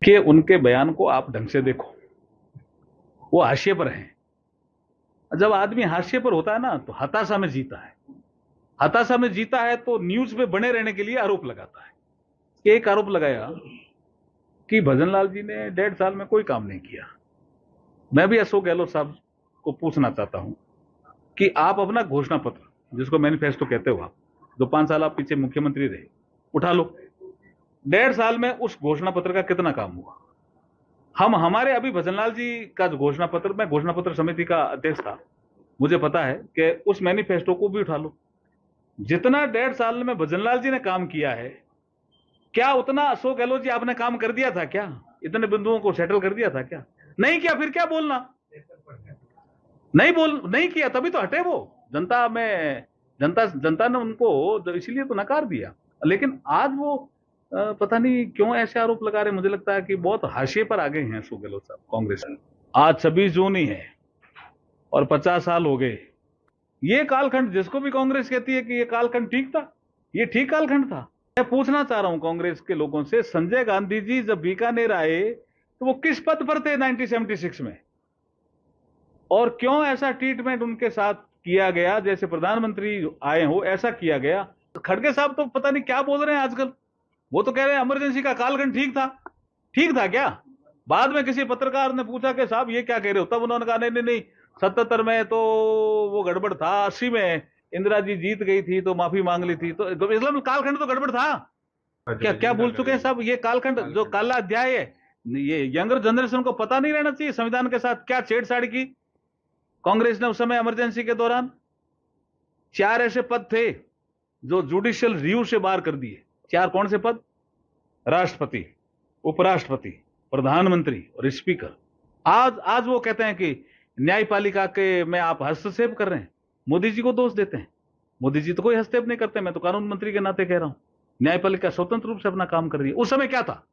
कि उनके बयान को आप ढंग से देखो, वो हाशिए पर हैं। जब आदमी हाशिए पर होता है ना तो हताशा में जीता है। हताशा में जीता है तो न्यूज में बने रहने के लिए आरोप लगाता है। एक आरोप लगाया कि भजनलाल जी ने 1.5 साल में कोई काम नहीं किया। मैं भी अशोक गहलोत साहब को पूछना चाहता हूं कि आप अपना घोषणा पत्र, जिसको मैनिफेस्टो कहते हो आप, जो 5 साल आप पीछे मुख्यमंत्री रहे, उठा लो। 1.5 साल में उस घोषणा पत्र का कितना काम हुआ? हमारे अभी भजनलाल जी का जो घोषणा पत्र, मैं घोषणा पत्र समिति का अध्यक्ष था, मुझे पता है कि उस मैनिफेस्टो को भी उठा लो। जितना 1.5 साल में भजनलाल जी ने काम किया है, क्या उतना अशोक गहलोत जी आपने काम कर दिया था? क्या इतने बिंदुओं को सेटल कर दिया था? क्या नहीं किया? फिर क्या बोलना? नहीं किया तभी तो हटे वो। जनता ने उनको इसलिए तो नकार दिया। लेकिन आज वो पता नहीं क्यों ऐसे आरोप लगा रहे। मुझे लगता है कि बहुत हाशिए पर आ गए हैं अशोक गहलोत साहब कांग्रेस में। आज 26 जून ही है और 50 साल हो गए। ये कालखंड जिसको भी कांग्रेस कहती है कि ये कालखंड ठीक था, ये ठीक कालखंड था। मैं पूछना चाह रहा हूं कांग्रेस के लोगों से, संजय गांधी जी जब बीकानेर आए तो वो किस पद पर थे 1976 में? और क्यों ऐसा ट्रीटमेंट उनके साथ किया गया जैसे प्रधानमंत्री आए हो, ऐसा किया गया? खड़गे साहब तो पता नहीं क्या बोल रहे हैं आजकल। वो तो कह रहे हैं इमरजेंसी का कालखंड ठीक था। ठीक था क्या? बाद में किसी पत्रकार ने पूछा कि साहब ये क्या कह रहे हो, तब उन्होंने कहा नहीं 77 में तो वो गड़बड़ था, 80 में इंदिरा जी जीत गई थी तो माफी मांग ली थी, तो इस्लाम कालखंड तो गड़बड़ था। क्या भूल चुके हैं साहब? ये कालखंड जो काला अध्याय है, ये यंगर जनरेशन को पता नहीं रहना चाहिए संविधान के साथ क्या छेड़छाड़ की कांग्रेस ने उस समय इमरजेंसी के दौरान। 4 ऐसे पद थे जो जुडिशियल रिव्यू से बाहर कर दिए। 4 कौन से पद? राष्ट्रपति, उपराष्ट्रपति, प्रधानमंत्री और स्पीकर। आज वो कहते हैं कि न्यायपालिका के में आप हस्तक्षेप कर रहे हैं, मोदी जी को दोष देते हैं। मोदी जी तो कोई हस्तक्षेप नहीं करते, मैं तो कानून मंत्री के नाते कह रहा हूं। न्यायपालिका स्वतंत्र रूप से अपना काम कर रही है। उस समय क्या था,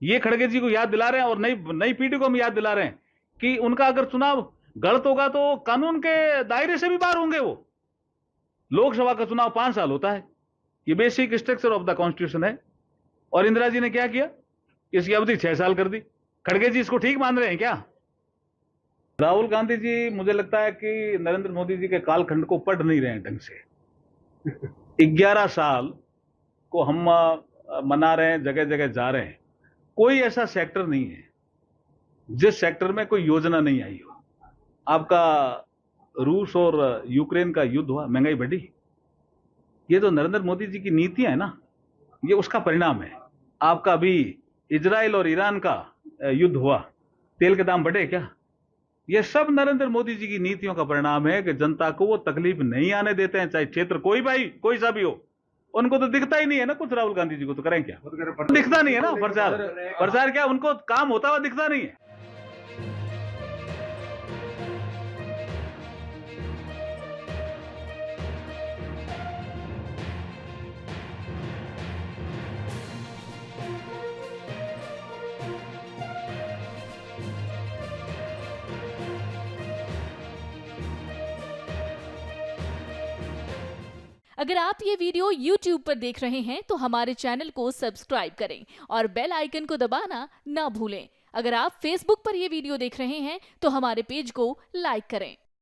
ये खड़गे जी को याद दिला रहे हैं और नई पीढ़ी को हम याद दिला रहे हैं कि उनका अगर चुनाव गलत होगा तो कानून के दायरे से भी बाहर होंगे वो। लोकसभा का चुनाव 5 साल होता है, ये basic structure of the constitution है। और इंदिरा जी ने क्या किया? इसकी अवधि 6 साल कर दी। खड़गे जी इसको ठीक मान रहे हैं क्या? राहुल गांधी जी, मुझे लगता है कि नरेंद्र मोदी जी के कालखंड को पढ़ नहीं रहे हैं ढंग से। 11 साल को हम मना रहे हैं, जगह जगह जा रहे हैं। कोई ऐसा सेक्टर नहीं है जिस सेक्टर में कोई योजना नहीं आई हो। आपका रूस और यूक्रेन का युद्ध हुआ, महंगाई बढ़ी, ये तो नरेंद्र मोदी जी की नीतियां है ना, ये उसका परिणाम है। आपका अभी इजराइल और ईरान का युद्ध हुआ, तेल के दाम बढ़े क्या? ये सब नरेंद्र मोदी जी की नीतियों का परिणाम है कि जनता को वो तकलीफ नहीं आने देते हैं, चाहे क्षेत्र कोई सा भी हो। उनको तो दिखता ही नहीं है ना कुछ। राहुल गांधी जी को तो करें क्या? दिखता नहीं है ना प्रचार क्या उनको काम होता हुआ दिखता नहीं है। अगर आप ये वीडियो YouTube पर देख रहे हैं तो हमारे चैनल को सब्सक्राइब करें और बेल आइकन को दबाना ना भूलें। अगर आप Facebook पर ये वीडियो देख रहे हैं तो हमारे पेज को लाइक करें।